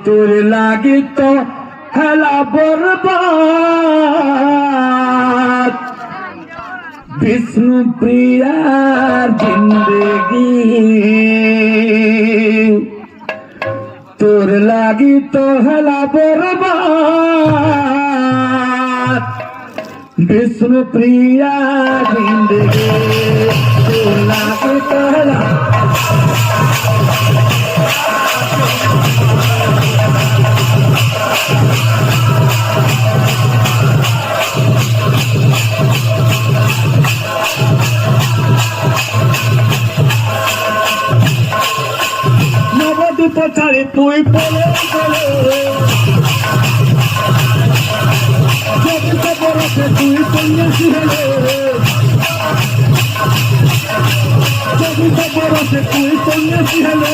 তোর লাগি তো খেলা বরবাদ বিষ্ণু প্রিয়ার জিন্দগি তোর লাগি তো হেলা বরবাদ বিষ্ণু প্রিয়া জিন্দগি তোর লাগি তো হেলা নবদ্বীপ ছাড়ি তুই বলে বরসে তুই সন্ন্যাসী হলে বরসে তুই সন্ন্যাসী হলে